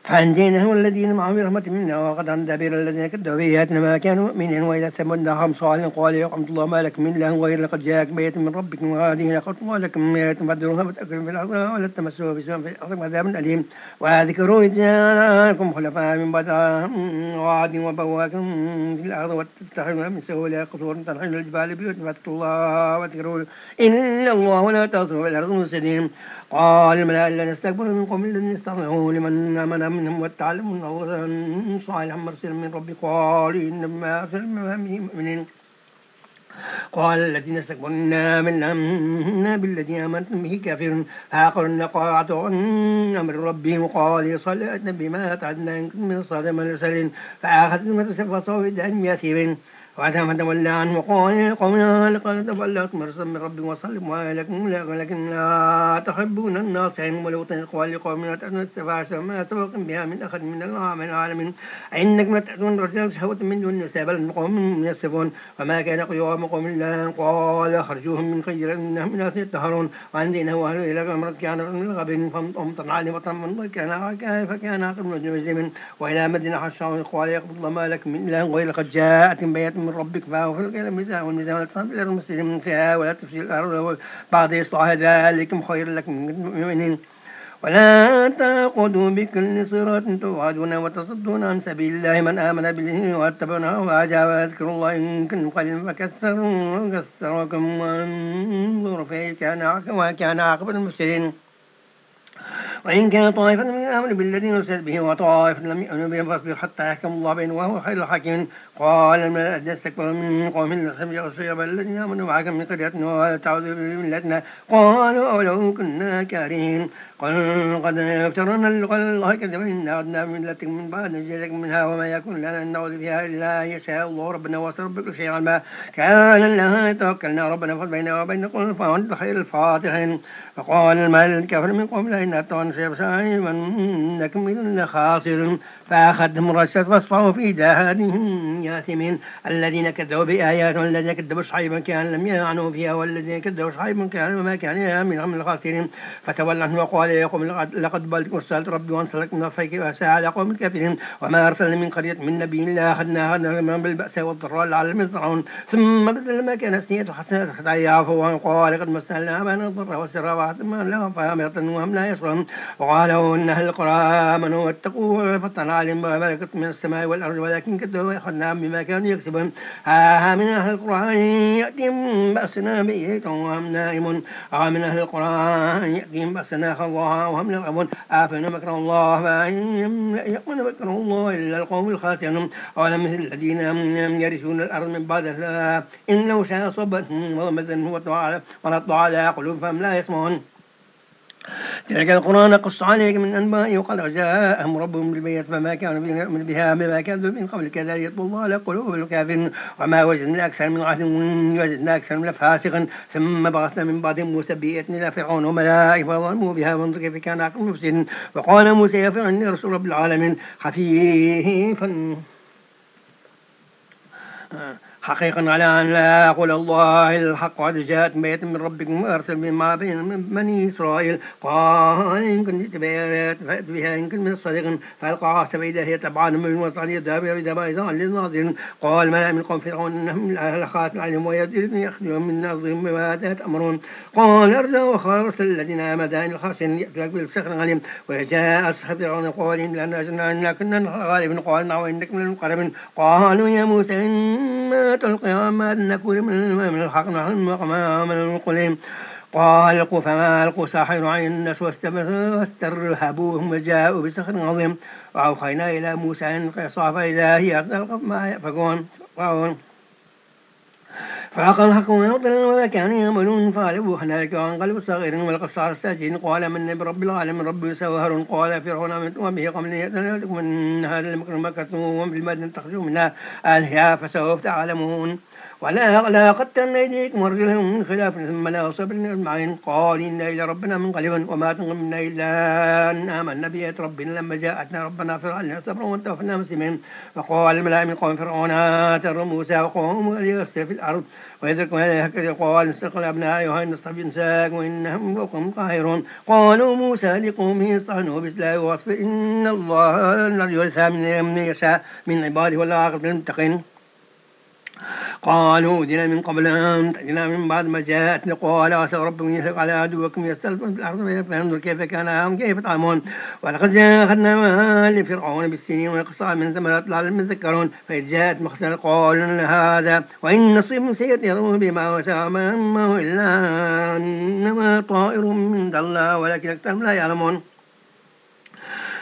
فأنجيناه والذين معه برحمة منا وقطعنا دابر الذين كذبوا بآياتنا ما كانوا مؤمنين. وإذا ثمود أخاهم صالحا قال يا قوم الله ما لكم من إله غير لقد جاءكم بآية من ربكم وهذه ناقة الله لكم من آية فادروها فتأكلوا في الأرض ولا تمسوها بسوء في الأرض عذاب أليم. واذكروا إذ جعلكم خلفاء من بعد عاد وبواكم في الأرض وتتخذون من سهولها قصورا تنحتون الجبال بيوتا فاذكروا الله واذكروا إن الله لا تغفر في الأرض مفسدين. قال الملأ الذين استكبروا من قوم الذين استضعفوا لمن آمن منهم واتعلموا أنه صالحا مرسلا من ربي قال إنما أرسل مؤمنين. قال الذين استكبروا إنا آمنا بالذي آمنتم به كافرون فعقروا النقاعة عن أمر ربهم وقال صلاتنا بما تعدنا إن كنتم من الصادقين المرسلين فأخذتهم الرسل فصاروا بدء ياسرين. فتولى عنه وقال يا قوم لقد تبلغتم رسلا من ربكم وصلوا لكم ولكن لا تحبون الناصحين. ولوطا قال لقوم لا تأتون الفاحشة ما سبقكم بها من أحد من العالمين أئنكم لتأتون الرجال شهوة من دون النساء بل أنتم قوم يسرفون. وما كان قوام قوم الله قال أخرجوهم من خير إنهم أناس يطهرون وأنزلناه أهله إلى امرأة كان من الغابرين فأمطرنا عليهم مطرا فكان عاقبة المجرمين. وإلى مدينة حشرهم قال يا قوم ما لكم من إله غير لقد جاءتكم بآية من ربك فأوفوا الميزان والميزان والتصدق إلى المسلمين فيها ولا تفسدوا الأرض بعد إصلاحها ذلكم خير لكم من المؤمنين. ولا تقعدوا بكل صراط توعدون وتصدون عن سبيل الله من آمن به واتبعنا وأجاب واذكروا الله إن كنتم قليلا فكثركم وانظروا كيف كان عاقبة المفسدين. وإن كان طائفة من الأمر بالذي أرسلت به وطائفة لم يؤمنوا به فاصبر حتى يحكم الله بينهم وهو خير الحاكمين. قال الملأ الذين استكبروا من قوم لنخرجن الذين آمنوا معك من قريتنا ولا تعودوا بملتنا قالوا أولو كنا كارهين. قد افترنا الله كذبا إن أردنا بملتكم من بعد نجيكم منها وما يكون لنا أن نعوذ فيها إلا أن يشاء الله ربنا وسع بكل شيء علما كان لها توكلنا ربنا فضل بيننا وبين قوم فأنت خير الفاتحين. فقال الملأ الكافر من قوم لا إن أتوا شيئا إنكم إذا لخاسرون. فأخذهم الرجفة فأصبحوا في دارهم ياثمين. الذين كذبوا بآياتنا والذين كذبوا شعيبا كان لم يعنوا فيها والذين كذبوا شعيبا كان وما كان منهم الخاسرين. فتولى عنه وقال يا قوم لقد بلغتكم رسالة ربي وانصركم من الفيك وأساء على قوم الكافرين. وما أرسلنا من قرية من نبي إلا أخذنا بالبأس والضراء لعلهم يضرعون ثم بدل ما كان سيئة حسنة حتى يعفوا وقال قد مسنا آباءنا الضر والسر وأعطنا لهم فهم وهم لا يشعرون. وقالوا إن أهل القرى آمنوا واتقوا فطلع عليهم ملائكة من السماء والأرض ولكن كذبوا وأخذناهم بما كانوا يكسبون. ها من أهل القرى يأتيهم بأسنا بيتا وهم نائمون ومن أهل القرى يأتيهم بأسنا خضاعا وهم يلعبون آفين مكر الله فإن يأمن مكر الله إلا القوم الخاسرون. ولم مثل الذين يرثون الأرض من بعدها إن لو شاء صبتهم ومثلهم ونطبع على قلوبهم لا يسمعون. تلك القرآن نقص عليك من أنباء وقد جاءهم ربهم بالبينات فما كانوا يؤمنون بها بما كانوا من قبل كذلك يطبع الله على قلوب الكافرين. وما وجدنا أكثر من عهد وجدنا أكثر من فاسقا. ثم بعثنا من بعدهم موسى بآياتنا إلى فرعون وملائكته فظلموا بها وانظر كيف كان عاقبة المفسدين. وقال موسى يا فرعون إني رسول رب العالمين حقيقا على أن لا أقول الله الحق قد جاءت بيت من ربكم وأرسل بما بين بني إسرائيل قال إن كنت بآيات فأت بها إن كنت من الصادقين. فألقى عصا فإذا هي تبعان من وسط يدها بيضاء للناظرين. قال ملأ من قوم فرعون إنهم لخاسرون عليهم ويريدون يخرجون من أرضهم بما تأمرون. قال ارجعوا وأرسل الذين آمنوا الخاسرين يأتوا بالسحر عليهم. وجاء أصحاب فرعون قال إنا كنا غالبين قال نعم إنكم من المقربين. قالوا يا موسى إما تلقي ما نكون من الحق نحن وما من المقلين. قال القوا فما ألقوا ساحر عين الناس واسترهبوهم وجاءوا بسحر عظيم. وأوحينا إلى موسى أن القصا فإذا هي تلقف ما يأفكون فعقل الحق وما كانوا يعملون فغلبوا هنالك وانقلبوا صغيرين والقصة على الساجدين. قال من برب العالمين رب موسى وهارون. قال فرعون آمنت وبه قبل يأتونكم من هذا المكر مكرتم وبالمدينة تخرجوا منها أهلها فسوف تعلمون. ولا قتلنا أيديكم وأرجلهم من خلاف ثم لا صبرنا أجمعين قال إنا إلى ربنا منقلبون وما تنقم منا إلا أن آمنا بآيات ربنا لما جاءتنا ربنا فرع لنا صبرا وتوفنا مسلمين. وقال الملائكة من قوم فرعون آتوا موسى وقومه ليفسدوا في الأرض ويذركم هكذا قال استقل أبناء يوحنا الصبي نساك وإنهم فوقهم قاهرون. قالوا موسى لقومه اصطعنوا بالله واصبر إن الله لا يرثى من يشاء من عباده والعاقبة للمتقين. قالوا أوذينا من قبل أن تأتينا من بعد ما جاءتنا قال عسى ربكم يشق على عدوكم يستلقون في الأرض فينظر كيف كان كيف يطعمون. ولقد أخذنا مال فرعون بالسنين ونقصا من ثمرات لعلهم يذكرون. فإذ جاءت مخزن قالوا لنا هذا وإن نصيب سيطيرون بما وسع ما همه إلا إنما طائر من الله ولكن أكثرهم لا يعلمون.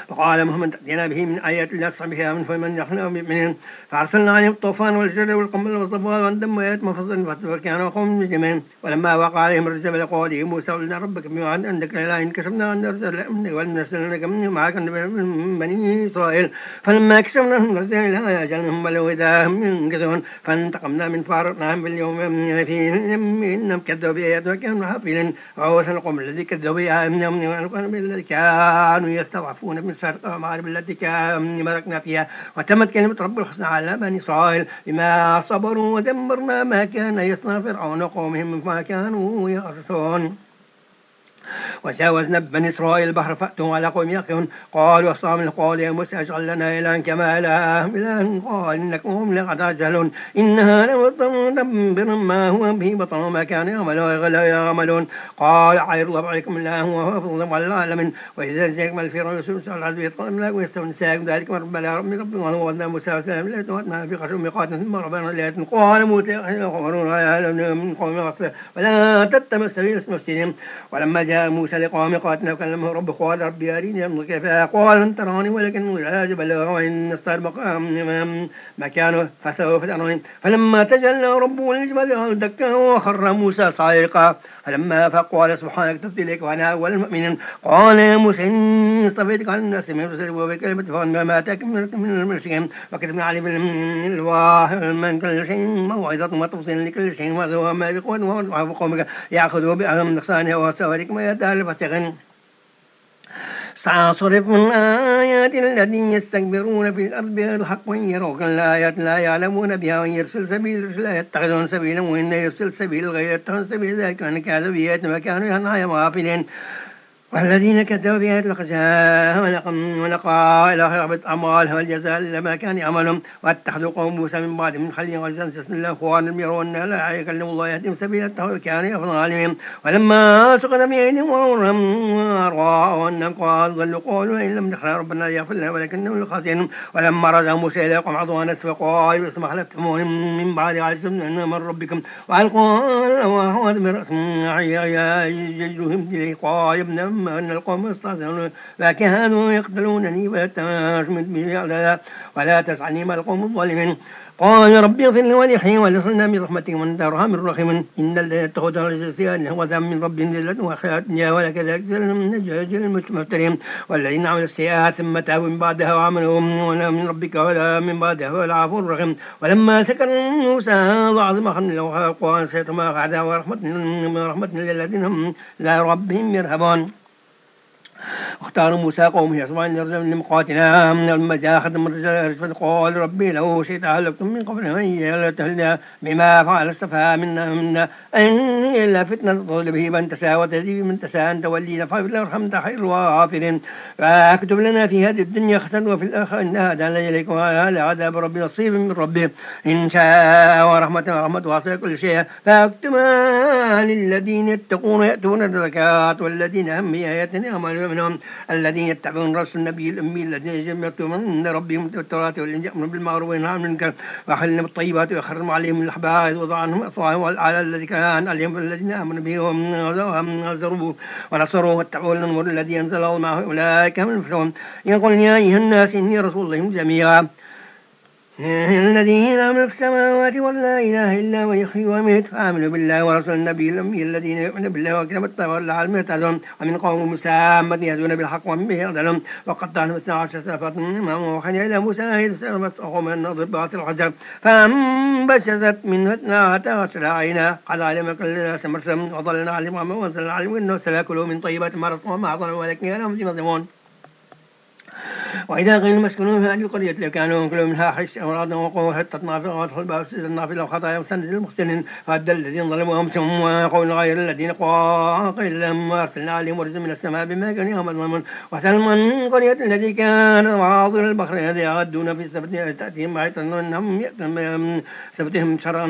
فقال محمد تأتينا به من آيات الله بها من فمن نحن بمؤمنين. فأرسلنا عليهم الطوفان والجرد والقمل والضفادع والدم وآيات مفصل فكانوا قوم مجرمين. ولما وقع عليهم الرجل قال موسى ولنا ربك بما عندك لا إن كشفنا عن ولنرسلنك من معك من بني إسرائيل. فلما كشفنا عنهم الرجل أجلهم بلوا إذا هم ينكثون. فانتقمنا من فارقناهم باليوم فيه إنهم كذبوا بآياتنا وكانوا حافلين. وأوثن القوم الذي كذبوا بآياتنا الذي كانوا يستضعفون من شرق المغرب التي باركنا فيها. وتمت كلمة رب الحسنى على بني إسرائيل بما صبروا ودمرنا ما كان يصنع فرعون وقومهم ما كانوا يعرشون. وجاوزنا بني إسرائيل البحر فأتوا على قوم يقفون قالوا أصحاب قال يا موسى اجعل لنا إلها كما لهم إله قال إنكم هم لقد تجهلون إنها لمدبر ما هو به بطن ما كان يعملون. قال عير الله عليكم الله هو فضل على العالمين. وإذا جاءكم الفيرون يسوس على العدو يتقون لا ويستون ساكم ذلك رب لا رب رب وأنا موسى وسلام لا توتنا في خشم ميقات ثم ربنا لا قال موسى من قوم مصر ولا تتبع سبيل المفسدين. ولما جاء موسى لقوم قاتنا وكلمه رب قال ربي أريني أنظر كيف قال لن تراني ولكن لا جبل وإن استر مكانه فسوف تراني. فلما تجلى ربه للجبل دكا وخر موسى صاعقا. فلما فاق قال سبحانك تبت إليك وأنا أول المؤمنين. قال يا موسى إني اصطفيتك على الناس من رسل وبكلمة فما آتاك من المشركين وكتبنا عليه من الواح من كل شيء موعظة وتفصيل لكل شيء وذو ما بقوة وقومك يأخذوا بأهم نقصانها وسوارك ما يتألف فسغن. سأصرف من آيات الذين يستكبرون في الأرض بغير الحق وإن يروا الآيات لا يعلمون بها وإن يرسل سبيل لا يتخذون سبيلا وإن يرسل سبيل غير يتخذون سبيل ذلك وإن كانوا بآيات ما كانوا ينهى غافلين. والذين كذبوا بآيات لقد جاءهم ولقاء الآخرة أعمالهم والجزاء لما كان يعملون. واتخذوا قوم موسى من بعد من خليل وجنس الله أخوانا يرون لا يكلم الله يهديهم سبيلا كانوا يفضل عليهم. ولما سقط بأيديهم ورأوا أنهم قال ضلوا قالوا إن لم نخلق ربنا يغفر لنا ولكنهم الخاسرون. ولما رجع موسى إلى قوم عضوا نسف قال اسمح لكم من بعد عليكم من ربكم وألقوا وهو يجلهم إليه قال ابن أن القوم استعزلون فكانوا يقتلونني ولا تسعني مع القوم الظالمين. قال ربي اغفر لي ولأخي ولصلنا من رحمتك وأنت أرحم الراحمين. إن الذين اتخذوا رجسيا هو ذنب من ربهم ذلة وخيرات وكذلك نجزي المفترين. والذين عملوا السيئات ثم تابوا من بعدها وعملوا من ربك ولا من بعدها ولا عفو الرحيم. ولما سكن موسى ضاع ما له القرآن سيتما قعدا ورحمة للذين هم لا ربهم يرهبون. واختار موسى قومه يصبحون لمقاتنا لما جاء خدم الرجال قال ربي لو شئت أهلكتم من قبل أن يهلكنا بما فعل السفهاء منا إني إلا فتنة تضل به من تشاء وتهدي من تشاء أنت ولينا فلا ارحمت خير الغافرين. فاكتب لنا في هذه الدنيا حسنة وفي الآخرة إن هدانا إليك وهذا عذاب ربي نصيب من ربه إن شاء ورحمة واسعة كل شيء. فاكتبها للذين يتقون يأتون الزكاة والذين هم بآياتنا يعملون منهم الذين يتبعون رسول النبي الأمي الذين يتبعون من ربهم التوراة والإنجيل يأمرون بالمعروف وينهون عن المنكر ويحلون بالطيبات ويحرمون عليهم الخبائث ويضع عنهم إصرارهم والأعلى الذي كان عليهم الذين آمنوا به وعزروه ونصروه واتبعوا النور الذي أنزل الله معه أولئك هم المفلحون. يقول يا أيها الناس إني رسول الله جميعا الذين آمنوا في السماوات ولا إله إلا هو يحيي ويميت فآمنوا بالله ورسول النبي الأمي الذين يؤمنون بالله وكلمة الطيبة لعلهم يهتدون ومن قوم موسى أمة يهدون بالحق وهم به يعدلون وقطعناهم 12 فرقة مما أوحينا إلى موسى إذ استغرقت قوم أن نضرب بعض الحجر فانبجست منه 12 عينا قد علم كل ناس مرسلهم وضلنا عليهم وأنزلنا عليهم إنه سيأكلوا من طيبات ما رزقهم ما ظلموا ولكن كانوا يظلمون. وإذا قيل مسكنون في هذه القرية لكانوا كلوا منها حش أورادا وقوة حتى في وادخل الباب سجدنا في الخطايا وسند المحسنين فأدى الذين ظلموا أنفسهم وقول غير الذين قيل لهم أرسلنا عليهم ورزا من السماء بما كانوا يعملون وسلما قرية التي كانت حاضر البحر إذ يغدون في السبت تأتيهم بعيدا أنهم يأتون سبتهم شرعا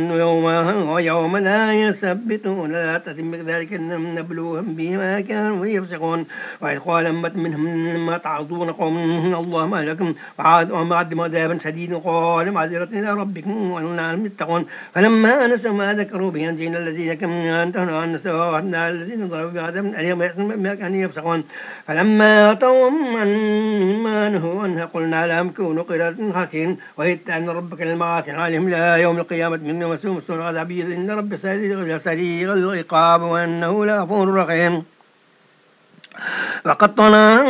ويوم لا يسبتون لا تتم ذلك أنهم نبلوهم بما كانوا يفسقون. وإذ قال أمة منهم ما تعظون قوم الله ما لكم وعدم عذابا شديدا قال معذرة إلى ربكم ولعلهم يتقون فلما نسوا ما ذكروا به أنجينا الذين كانوا ينتهون عن نسوا وأخذنا الذين ضربوا بعذاب أليم ما كانوا يفسقون فلما أتوا عما نهوا عنه قلنا لهم كونوا قردة خاسئين وإذ أن ربك للمعاصي عليهم لا يوم القيامة من مسوم السوء العذاب إن رب سريع العقاب وأنه لغفور رحيم. وقطعنا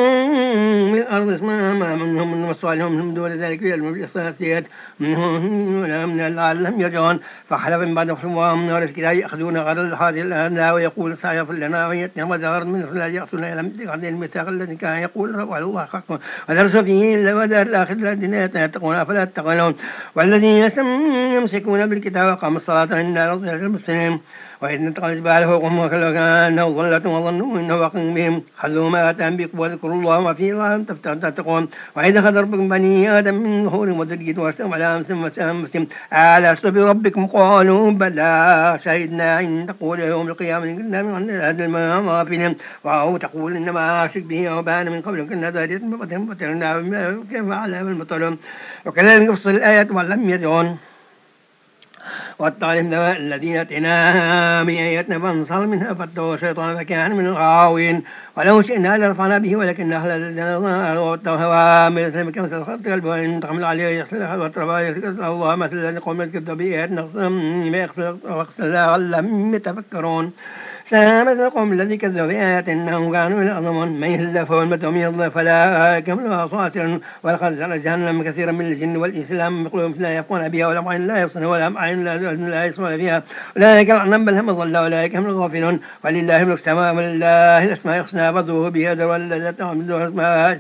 من الأرض اسمها منهم من وصالهم من دون ذلك يلم بالإحصائيات منهم لعلهم يرجعون فحلف من بعد حلوهم نار الكتاب يأخذون غرض هذه الأهداء ويقول سيغفر لنا ويأتيهم وزغرد من لا يأخذون إلى مثل الميثاق الذي كان يقول وعلى الله حق ودرسوا فيه إلا ودار الآخر الذين يتقون فلا تتقون والذين يمسكون بالكتاب وقاموا الصلاة عند رضي المسلمين. وإذ نتقى الجبال فوقهم وكأنه ظلة وظنوا إنه واقع بهم خذوا ما آتاهم بكم واذكروا الله وفي الله تتقون. وإذا أخذ ربكم بني آدم من ظهورهم وذريتهم واشتم على أنفسهم ألست بربكم قالوا بلى شهدنا أن تقول يوم القيامة إن كنا من هذا المغافلين أو تقول إنما أشرك به وبان من قبل كنا ذرية من فترنا كيف على المطلوب وكذلك نفصل الآيات ولم يرجعون. والطالب الذين أتينا بآياتنا فانصر منها فاتبعوا الشيطان فكان من الغاوين ولو شئنا لرفعنا به ولكن أهل والهوى مثل كمثل الخلق قلبه إن تحمل عليه يحصلح والتربى الله مثل الذي قوم يكذب بآياتنا وأقصى لم يتفكرون. سامت القوم الذي كذبوا بآيات إنهم كانوا يعظمون من يهل فهو المتهم يضل فلا كملها صاطر ولقد زرع جهنم كثيرا من الجن والإنس لهم قلوب لا يفقهون بها ولا عين لا يبصرون ولا عين لا يسمعون بها أولئك الأعنام بل هم ضل أولئك هم الغافلون ولله ملك السماء ولله الأسماء الحسنى فادعوه بها ذروا الذين تعبدون اسمها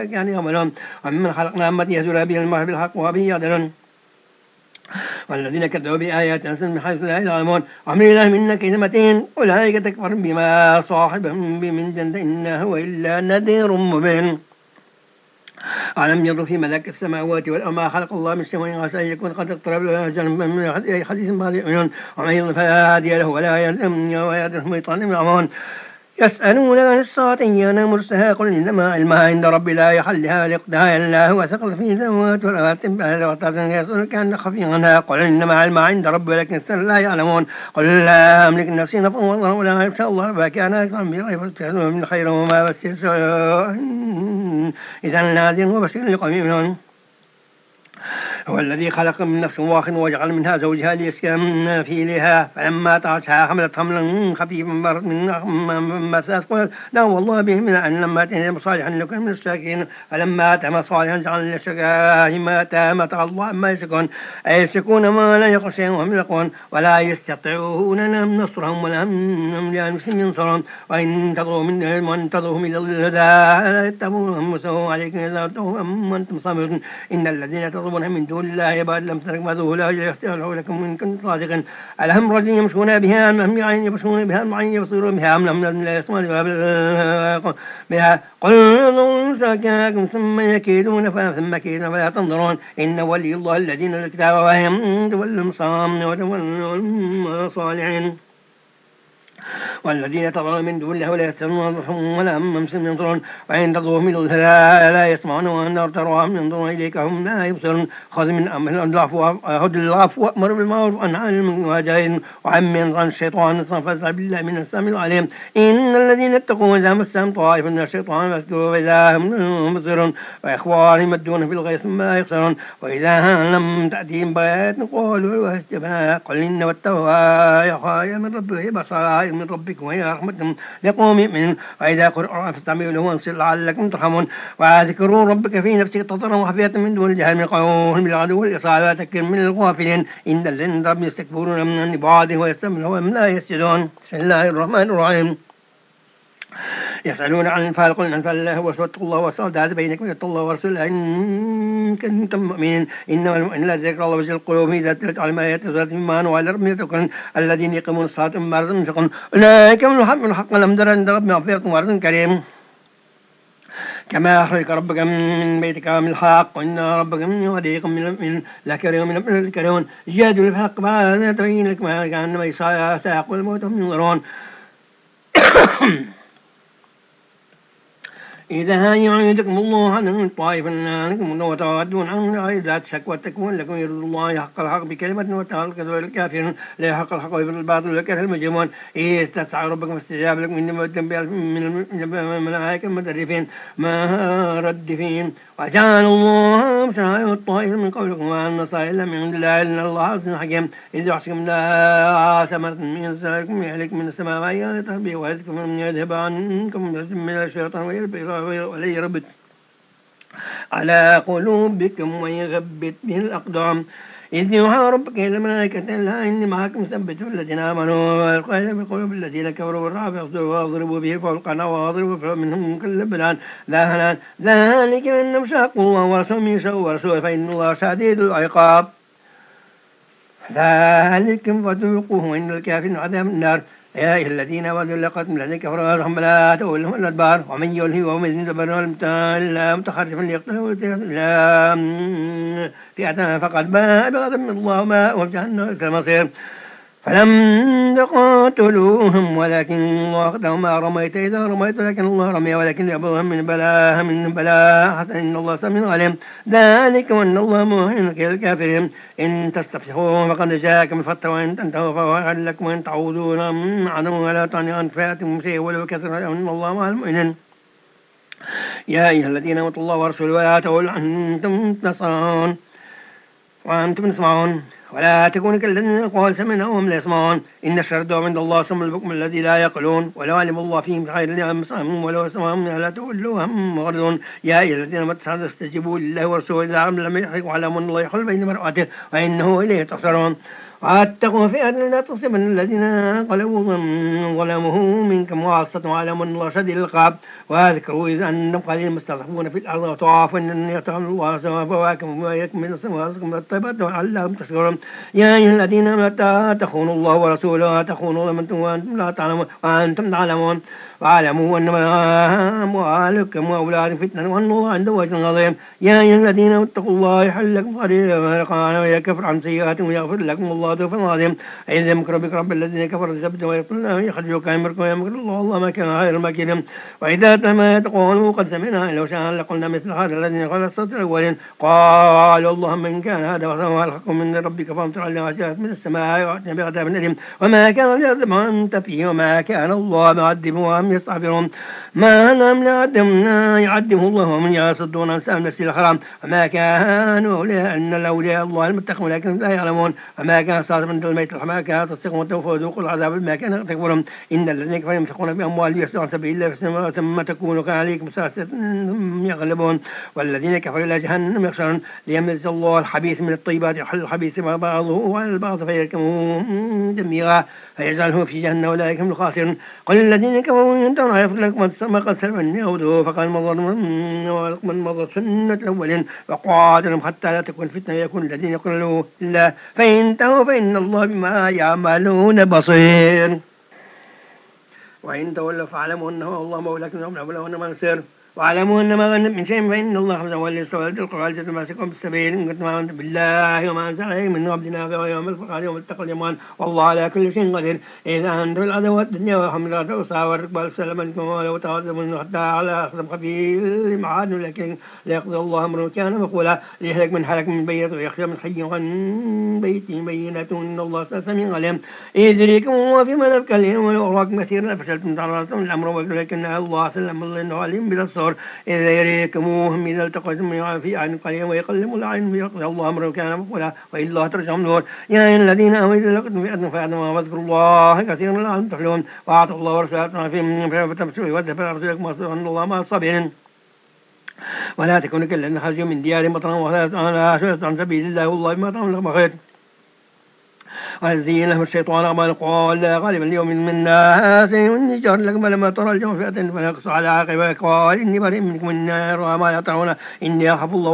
كانوا يعملون وممن خلقنا أمة يهدون به المرء بالحق وبه يعدلون. والذين كذبوا بآياتنا من حيث لا يعلمون ومن إله منا كيد متين أولئك تكفر بما صاحبهم من جنة إن هو إلا نذير مبين. ألم يروا في ملك السماوات والأرض ما خلق الله من شيء عسى أن يكون قد اقترب له أجل من حديث بعض يؤمنون ومن يضل فلا هادي له ولا يدرهم شيطان يعمون. يسألون عن الساعة أيان مرساها قل إنما علمها عند ربي لا يحلها ليقضيها إلا هو ثقل في السماوات والأرض يسألونك عن خفي عنها قل إنما علمها عند ربي ولكن أكثر لا يعلمون. قل لا أملك نفسي نفعا والله ولا إن شاء الله فكان أكثر من خير وما بس إذا نازل وبشير لقوم يؤمنون. هو الذي خلق من نفس واحد وجعل منها زوجها ليسكن فيها فلما طاشها حملت حملا خفيفا مرت من مساس قلت لا والله به من أن لما أتينا صالحا لكن من الشاكرين فلما أتم صالحا جعل للشركاء ما أتى الله ما يشركون أي يشركون ما لا يخشون وهم يلقون ولا يستطيعون لهم نصرهم ولا هم لأنفسهم ينصرون وإن تدعوهم إلى الهدى لا يتبعونهم وسووا عليكم إذا أتوهم وأنتم صامتون إن الذين تطلبون من دون الله عباد لم تركبوا لا يستغفر لكم إن كنتم صادقين ألهم رجل يمشون بها أم هم يعين يبصرون بها أم عين يبصرون بها أم لم لا يسمعون بها قل انظروا شركاءكم ثم يكيدون ثم كيدون فلا تنظرون إن ولي الله الذين الكتاب وهم تولوا الصام وتولوا الصالحين. والذين تدعون من دون الله لا يستطيعون ولا هم ينظرون وإن تدعوهم إلى الهدى لا يسمعون وإن تراهم ينظرون إليك هم لا يبصرون خذ من أمر العفو وأمر بالمعروف وانه عن المنكر وعمن عن الشيطان فاستعذ بالله من السميع العليم إن الذين اتقوا إذا مسهم طائف من الشيطان فاذكروا فإذا هم مبصرون وإخوانهم يمدون في الغيث ما يخسرون وإذا لم تأتهم بيات قالوا واستبنا قل إن والتوبة يخايا من ربه بصائر من ربكم وهي رحمة لقوم يؤمنون وإذا قرأ فاستعملوا له وانصر لعلكم ترحمون واذكروا ربك في نفسك تضرعا وخفية من دون الجهل من قولهم بالعدو والإصرار ولا تكن من الغافلين إن الذين رب يستكبرون من عباده ويستمعون لا يسجدون بسم الله الرحمن الرحيم يسألون عن الأنفال قل الأنفال الله واتقوا الله والصلاة بينكم واتقوا الله ورسوله إن كنتم مؤمنين إنما المؤمنون لا ذكر الله وجل القلوب إذا تلت على ما يتزاد مما وعلى ربهم يتوكلون الذين يقيمون الصلاة ومما رزقناهم ينفقون أولئك هم الحق لهم درجة عند ربهم مغفرة ورزق كريم كما أخرجك ربك من بيتك بالحق وإن ربك من وليكم من لكريم من الكريم جادوا بالحق ما تبين لك ما كان ما يساق الموت هم ينظرون إذا يعيدكم الله عن طائفا عنكم وتودون عن ذات شكوى تكون لكم يرد الله حق الحق بكلمة وتعالى الكافرون لا حق الحق ويبر الباطل لكره المجرمون إذ تسعى ربكم فاستجاب لكم إنما من الملائكة المدرفين ما ردفين وجعل الله شرائع الطائفة من قبلكم وأن النصارى إلا من عند الله إن الله عزيز حكيم إذ يحكم لا ثمرة من سلكم يهلك من السماء ويهلك به ويذكر من يذهب عنكم من الشيطان ولا يربط على قلوبكم ويغبط به الأقدام إذ يوحى ربك إلى الملائكة لا إني معكم ثبتوا الذين آمنوا والقائل بقلوب الذين كفروا بالرعب واضربوا به فوق واضربوا منهم كل بنان ذلك أنهم شاقوا الله ورسوله يشاءوا ورسوله فإن الله شديد العقاب ذلكم فذوقوه وإن الكافرين عذاب النار يا أيها الذين آمنوا لقد الذين كفروا أرحم لا تولهم الأدبار ومن يلهي ومن يدبر لا متخرفا ليقتلوا لا فئة فقد باء بغضب من الله وما وجهنم المصير فلم تقاتلوهم ولكن الله قتلهم ما رميت إذا رميت لكن الله رمي ولكن يبلغهم من بلاء حسن إن الله سميع عليم ذلك وأن الله مهين الكافرين إن تستفتحوا فقد جاءكم الفتح وإن تنتهوا فهو خير لكم وإن تعودون عنهم ولا تعني عن فئة شيء ولو كثر إن الله مع المؤمنين يا أيها الذين آمنوا الله ورسوله ولا تولوا عنهم تنصرون وأنتم تسمعون ولا تكونوا كالذين قالوا سمعنا وهم لا يسمعون إن الشر الدوام عند الله صم البكم الذي لا يقلون ولو علم الله فيهم خير لأمسهم ولو سمعهم لا تولوهم معرضون يا أيها الذين آمنوا استجيبوا لله ورسوله إذا لم يحرقوا على من الله يحل بين مرأته وإنه إليه تحشرون واتقوا فئة لا تصيبن الذين ظلموا منكم وعصة وعلموا الله شديد العقاب واذكروا إذ أنتم قليل مستضعفون في الأرض وتعافوا أن يطعم الله سواء فواكم ويكمل ورزقكم الطيبات ولعلكم تشكرون يا أيها الذين آمنوا لا تخونوا الله ورسوله ولا تخونوا وأنتم لا تعلمون وأنتم تعلمون واعلموا أنما أموالكم وأولادكم فتنة وأن الله عنده أجر عظيم يا أيها الذين اتقوا الله يحل لكم قليلا ويكفر عن سيئاتكم ويغفر لكم الله ذو فضل عظيم إذ يمكر بك رب الذين كفروا ثبتوا ويقولون يخرجوك يمكر الله ما كان غير الماكرين وإذا ما تقولوا قد سمعنا لو شاء لقلنا مثل هذا الذين قال الصدر الأولين قالوا اللهم إن كان هذا وهو الحق من ربك فامطر علينا حجارة من السماء وأتنا بعذاب أليم وما كان ليعذب أنت فيه وما كان الله معذبهم وهم يستغفرون ما لم يعذبه الله ومن يصدون عن سبيل المسجد الحرام وما كانوا أولياء إن الأولياء الله المتقون لكن لا يعلمون وما كان صادق من الميت وما كان تصدقون وذوقوا العذاب بما كانوا تكفرون إن الذين كفروا ينفقون بأموالهم يصدقون عن سبيل الله ثم تكون عليكم سلاسل يغلبون والذين كفروا إلى جهنم يحشرون ليميز الله الخبيث من الطيبات يحل الخبيث بعضه على البعض فيركمه جميعا فيجعله في جهنم أولئك هم الخاسرون قل الذين كفروا ينتهون يغفر لكم ما قد سلف أن يعودوا فقال من مضى سنة الأولين وقاتلهم حتى لا تكون فتنة يكون الذين يقولوا الله فإنتهوا فإن الله بما يعملون بصير وإن تولوا فاعلموا أنه الله مولاكم وهم لا من سر واعلموا أن ما غنمتم من شيء فإن الله خمسه هو الذي استوى القرآن جل ماسككم بالسبيل إن كنتم آمنتم بالله وما أنزل عليكم من ربنا ويوم الفرقان يوم التقى الجمعان والله على كل شيء قدير إذا أنتم الأذى الدنيا وحملات الأسرى والركبة سلمنكم ولو تقدموا حتى على أخذ خفيف معاد لكن ليقضي الله أمر كان مقولا ليهلك من حلك من بيت ويخشى من حي عن بيته بينة إن الله سميع عليم إذ يريكم وفيما نبكى وأراكم كثيرا فشلتم تعرضتم الأمر ولكن الله سلم الله إنه عليم بالأبصار إذا يريكموهم إذا التقيتم في عين قليل ويقلم العين ويقضي الله أمره كان مقولا وإلى الله ترجع الأمور يا أيها الذين آمنوا إذا لقيتم فئة فاعلموا واذكروا الله كثيرا لعلكم تفلحون وأطيعوا الله ورسوله فيهم فتبشروا وذهب رسولكم وأطيعوا الله مع الصابرين ولا تكونوا كالذين خرجوا من ديارهم بطرا وخذوا عن سبيل الله والله بما تعملون لكم خير وزين لهم الشيطان أعمالهم قال لا غالب اليوم من الناس إني جار لكم فلما ترى الجمع فئة فنقص على عاقبة قال إني بريء منكم النار وما يطرون إني أخاف الله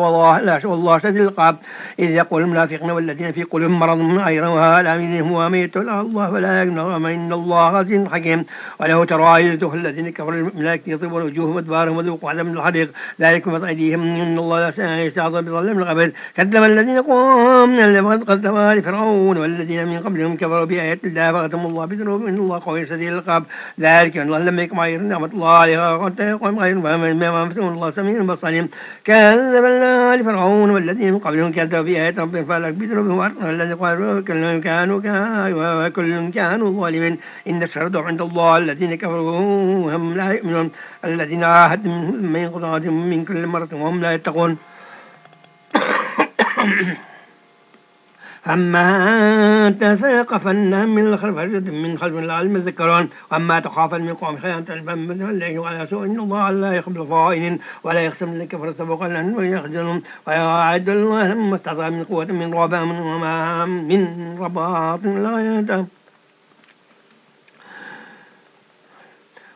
والله شديد العقاب إذ يقول المنافقون والذين في قلوبهم مرض من غيرها لا منهم وميت الله فلا يجنهم إن الله عزيز حكيم وله ترى يده الذين كفروا الملائكة يضربون وجوههم وأدبارهم وذوقوا عذاب الحريق ذلك من أيديهم إن الله لا يستعظم بظلم العباد كذب الذين قدم آل فرعون والذين من قبلهم كفروا بآيات الله فختم الله بذنوبهم إن الله قوي شديد العقاب ذلك أن الله لم يكن غير نعمة الله عليها قد يقوم غير ما مثلون الله سميع بصير كذب آل فرعون والذين من قبلهم كذبوا بآيات ربهم فأهلك بذنوبهم والذين قالوا كل كانوا ظالمين إن الشر عند الله الذين كفروا هم لا يؤمنون الذين عاهدوا منهم من قضاتهم من كل مرة وهم لا يتقون أما أنت سيقفن من الخلف من خلف العلم الذكران وأما تخافن من قوم خيانة البن والليل وعلى سوء إن الله لا يخبر خائن ولا يقسم لك فرسبق لن ويخجلهم ويعد الله لما استطاع من قوة من رباط وما من رباط لا ينتهي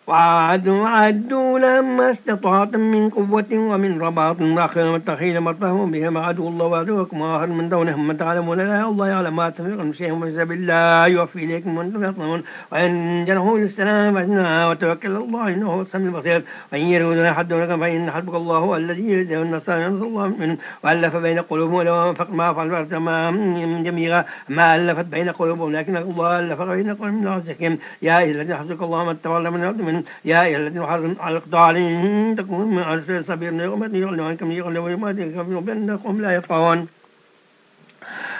وعدوا لما استطعتم من قوة ومن رباط والتخيل مرتهم بهم عدو الله وعدوكم آخر من دونهم من تعلمون لا الله يعلم ما تفرقون شيء من سبيل الله يوفي إليكم وأنتم يطلبون وإن جنحوا للسلام فاجنحوا وتوكل على الله إنه هو السميع البصير وإن يريدون يحدونكم فإن حسبك الله هو الذي يهدي النصارى ينصر الله منهم وألف بين قلوبهم ولو أنفق ما فعل جميعا ما ألفت بين قلوبهم لكن الله ألف بين قلوبهم من عزكهم يا أيها الذين حسبك الله ما تولى من الأرض يا أيها الذين حرم على القطاع إن تكونوا من عسر سبيل يغمد يغلوا عنكم يغلوا ويماتكم بأنكم لا يفقهون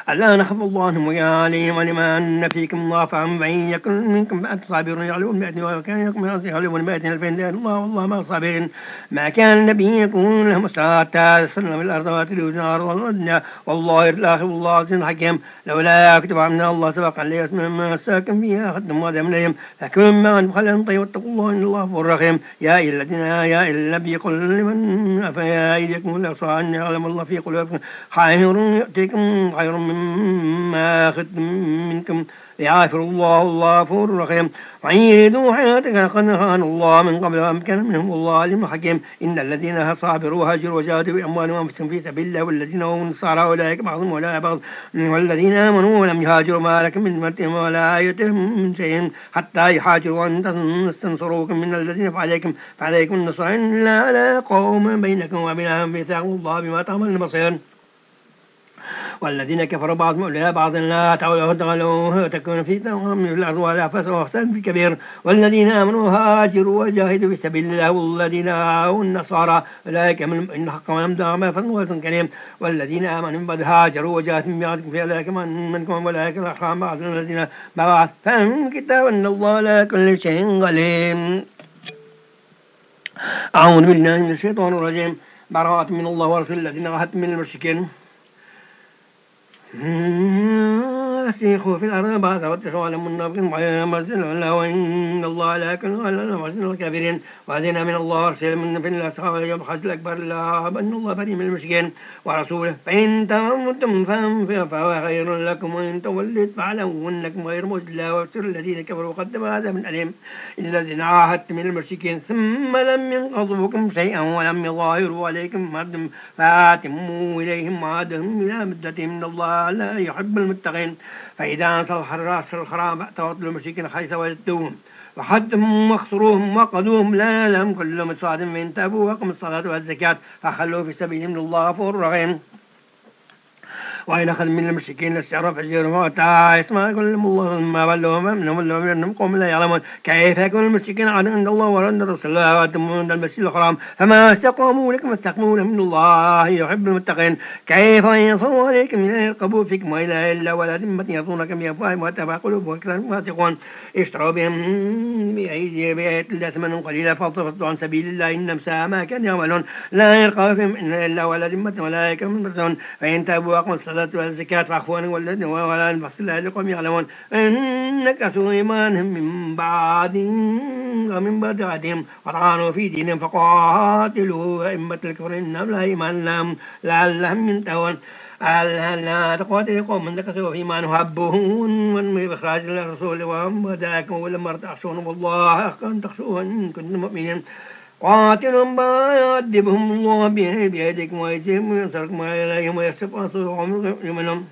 ألا نخف الله عنهم ويعليهم ولما أن فيكم ضعفا فإن يكن منكم مئة صابر يغلبون مئة وكان يكن يغلبون مئة ألفين دار الله والله مع الصابرين ما كان النبي يكون لهم أسرى تسلم الأرض وتلوج نار والدنيا والله الآخر والله عزيز حكيم لولا كتب عنا الله سبق عليه اسم ما ساكن فيها خدم وذم لهم فكل ما أن بخلهم طيب واتقوا الله إن الله غفور رحيم يا أيها الذين يا النبي قل لمن أفيا أيديكم الأسرى أن يعلم الله في قلوبكم خير يؤتيكم خير مما أخذتم منكم يغفر الله غفور رحيم وإن يريدوا حياتك قد خان الله من قبل وأمكن منهم والله عليم حكيم إن الذين صابروا وهاجروا وجاهدوا بأموالهم وأنفسهم في سبيل الله والذين هم نصارى أولئك بعضهم ولا بعض والذين آمنوا ولم يهاجروا ما لكم من مرتهم ولا آيتهم من شيء حتى يهاجروا وأن تستنصروكم من الذين فعليكم النصر إلا على قوم بينكم وبينهم ميثاق الله بما تعملون بصير والذين كفروا بعضهم أولياء بعض لا تعالوا تكون في من الأرض ولا فساد واختلاف كبير والذين آمنوا هاجروا وجاهدوا في سبيل الله والذين آووا النصارى أولئك من إن حق ولم دعما فضل كريم والذين آمنوا من بعد هاجروا وجاهدوا من بعدكم في أولئك منكم أولئك الأحرام بعض الذين بعد فهم كتاب أن الله لا كل شيء عليم. أعوذ بالله من الشيطان الرجيم براءة من الله ورسوله الذين عاهدتم من المشركين سيخوا في الأرض بعد واتخوا على منافقين مرسل الله وإن الله لا يكون على مرسل الكافرين وأذن من الله ورسل من في الأسخاء واليوم الحج الأكبر لا أن الله بريء من المشركين ورسوله فإن توليتم فهو خير لكم وإن توليت فاعلموا أنكم غير معجزين الله وابشر الذين كفروا قدم عذاب أليم الذين عاهدتم من المشركين ثم لم ينقضوكم شيئا ولم يظاهروا عليكم عهدا فأتموا إليهم عهدهم إلى مدتهم إن الله لا يحب المتقين فإذا أنصر الحرام فأتوا المشركين حيث وجدتوهم وحدهم واخسروهم وقدوهم لا لهم كل مصاد من تابوا وقم الصلاة والزكاة فخلوا في سبيلهم الله غفور رحيم. وإن أخذ من المشركين الاستعراف أجرهم وأتى يسمع كلهم الله ما بلغهم منهم قوم لا يعلمون كيف يكون المشركين عند الله وعند الرسول الله وأتموا عند المسجد الحرام فما استقاموا لكم استقاموا لهم من الله يحب المتقين. كيف ينصروا عليكم من يرقبوا فيكم وإلا إلا ولا ذمة يرضونكم بأفواههم وتابع قلوبهم وأكثرهم فاسقون اشتروا بهم بآيات الله ثمنا قليلا فصدوا عن سبيل الله إنهم ساء ما كانوا يعملون لا يرقى فيهم إلا ولا ذمة ولا يكون فإن تابوا وأقموا الصلاة والزكاة فأخوان والذين ولا نفصل لقوم يعلمون إن نكثوا إيمانهم من بعد عهدهم وطعنوا في دينهم فقاتلوا أئمة الكفر إنهم لا إيمان لهم لعلهم ينتهون. ألا تقاتل قوم نكثوا في إيمانهم هبون بإخراج الرسول وهم وداكم ولما تخشون والله حق أن تخشوه إن كنتم مؤمنين. قاتلهم يعذبهم الله بيدكم ويجزيهم وينصركم عليهم ويصرف أنصرهم منهم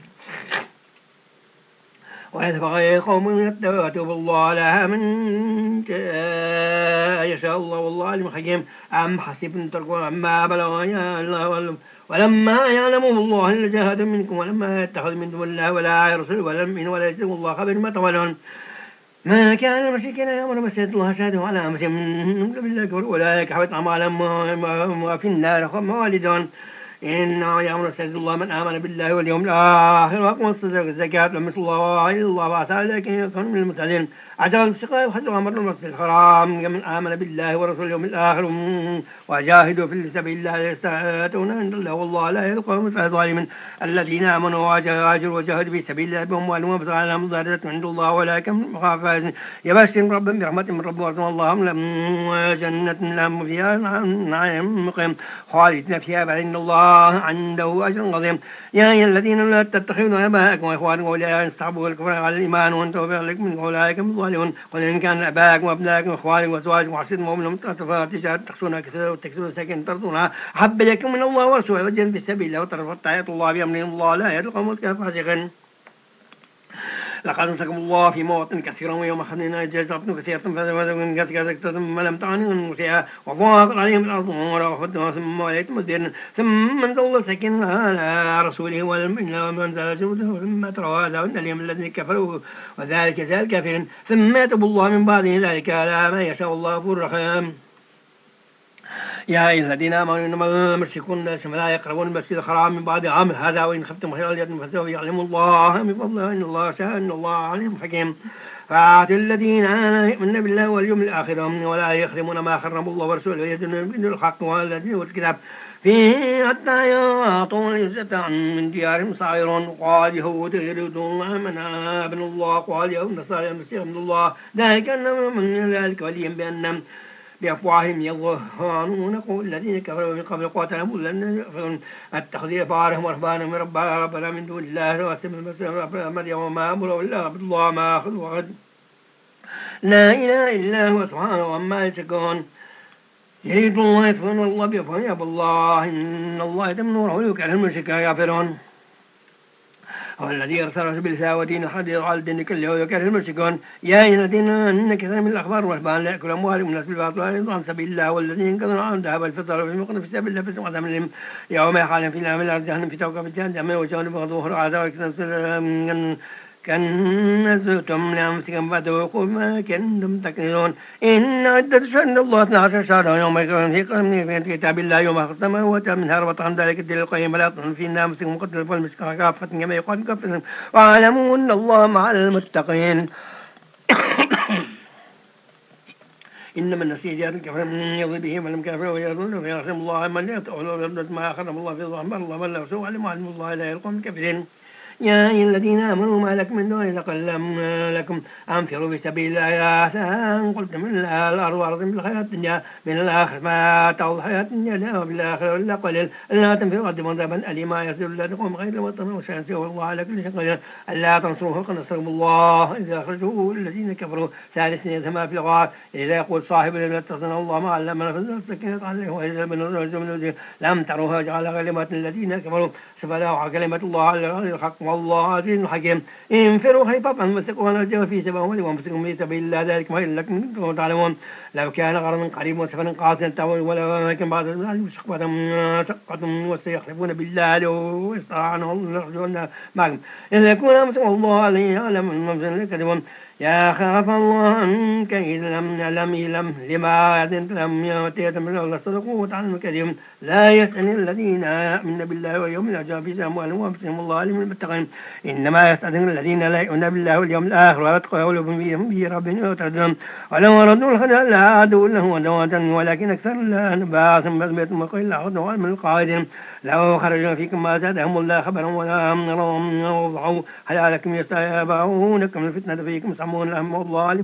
ويدفع قوم يتوب الله لها من يشاء الله والله عليم حكيم. أم حسبتم تركوا عما بلغ الله ولما يعلم الله الذين جاهدوا منكم ولما يتخذ من دون الله ولا يرسل ولا يؤمن ولا يجزم الله خبر ما تولون. ما كان المشركين يأمر مسجد الله شهدوا على أنفسهم بالله كفر أولئك حبط أعمالهم وفي النار هم خالدون. إنه يأمر مسجد الله من آمن بالله واليوم الآخر وأقام الزكاة لم يصل الله إلا الله وعسى ذلك أن يكون من المتقين. عجل السقاء وحجوا أمر المسجد الحرام من آمن بالله ورسوله اليوم الآخر وجاهدوا في سبيل الله يستعتون عند الله والله لا يلقى مثل الظالمين. الذين آمنوا وهاجروا وجاهدوا في سبيل الله بأموالهم وأنفسهم ضرورة عند الله ولكن مخافة يبشرهم ربهم برحمة من ربهم ورضوان اللهم لهم جنة لهم فيها نعيم مقيم خالدين فيها بإذن الله عنده أجر عظيم. يا أيها الذين لا تتخذوا آباءكم وإخوانكم أولياء يستحبوا الكفر على الإيمان وأنتم بأهلكم من أولئك الظالمون. قل إن كان آباءكم وأبناءكم وإخوانكم وأزواجكم وعشيرتكم ومنهم تجارة تخشونها كثيرا وتكسرون ساكن ترضونها أحب إليكم من الله ورسوله وجهاد في سبيل الله وترفضت آيات الله بأمر الله لا يهدي القوم الفاسقين. لقد نصركم الله في مواطن كثيرا ويوم حنين جزاكم كثيرا فذوقوا كثيرا ثم لم تعنوا فيها وضاقت عليهم الارض ورفضوا ثم وليتم الدين ثم انزل سكن على رسوله والمؤمنين وانزل جنوده ثم تروا هذا وان اليوم الذين كفروا وذلك جزاء الكافرين ثم يتوب الله من بعد ذلك على ما يشاء الله غفور رحيم. يا أيها الذين آمنوا إنما المشركون فلا يقربون المسجد الحرام من بعد عام هذا وإن خفتم خيرا فسوف يعلم الله من فضله إن الله شاء إن الله عليم حكيم. فآتوا الذين آمنوا بالله واليوم الآخر ولا يحرمون ما حرم الله ورسوله ويدينون بدين الحق والذين أوتوا الكتاب فيه حتى يعطوا العزة من ديارهم صاغرون. قال يهود يريدون من آمن الله قال يهود النصارى المسيح ابن الله ذلك أنهم من ذلك ولي بأنهم بأفواههم يظهرون الذين كفروا من قبل قاتلهم لن التخذير فارهم ورهبانهم ربنا من دون الله واسم المسلم مريم وما أمره إلا عبد الله ما أخذ وغد لا إله إلا هو سبحانه وما يشركون. يريد الله يطفئون الله بأفواههم يأبى الله إن الله يتم نوره ويكره المشركين كافرون. هو الذي أرسل بالهدى ودين الحق على الدين كله ويكره المشركون. يا أيها الذين إن كثير من الأخبار والرهبان لا يأكل أموالهم الناس بالباطل ويضلون عن سبيل الله والذين ينقضون عن الذهب والفضة وينفقون في سبيل الله فسوء عذابهم يوم يحال في النار جهنم في توقف جهنم وجهنم بغضوه عذاب كنزتم لأنفسكم فذوقوا ما كنتم تكنزون. إن عدة شهور عند الله 12 شهرا يوم يكون في كتاب الله يوم خلق السماوات منها ربط عن ذلك الدين القيم لا تظن في أنفسكم قتل فالمسك كافة كما يقال كافة واعلموا أن الله مع المتقين. إنما النسيء زيادة كفر من يضي به من لم كافر ويظن فيرحم الله من يتأول ما أخرم الله في ظهر الله من لا سوء علم الله لا يلقى من كافرين. يا أيها الذين آمنوا ما لكم من دون يتقلم لكم أنفروا في سبيل الله أن قلتم من الأرض وأرض بالحياة الدنيا من الآخر ما تعوض الحياة الدنيا وبالآخرة إلا قليل ألا تنفروا قدموا عذابا أليما يصير لكم غير وطن وشانسوا الله على كل شيء قدير. ألا تنصروه قد نصرهم الله إذا أخرجوه الذين كفروا ثالث ثما في الغار إذا يقول صاحب لا تصنع الله ما علمنا فنزل السكينة عليه وإذا بنزل لم تروها جعل كلمات الذين كفروا سفلاه كلمة الله على الحق والله عزيز حكيم انفروا خفافا واتقوا ونرجوا في سبيل وانفسكم في سبيل الله ذلك خير لكم إن كنتم تعلمون لو كان غرضا قريب وسفرا قاصدا تولوا ولا أماكن بعض شقة وسيحلفون بالله لو استطاعوا لنخرجن معكم إذا كنا متقوا الله عليه يعلم المنزل كذبون يا خاف الله عنك إذ لم يلم لما أذنت لم يأتيت من الله صدقوا وتعلم الكذب لا يسأل الذين آمنوا بالله واليوم الآخر في أموالهم وأنفسهم الله عليم المتقين إنما يستأذن الذين لا يؤمنون بالله واليوم الآخر ويتقوا قلوبهم في ربهم يترددون ولو أردوا الخير لعادوا له ودواة ولكن أكثر الله نباس بذمتهم وقيل عضوا من القائدين لو خرجوا فيكم ما زادهم الله خبرا ولا أمرهم وضعوا حلالكم يستابعونكم الفتنة فيكم سمون لهم والله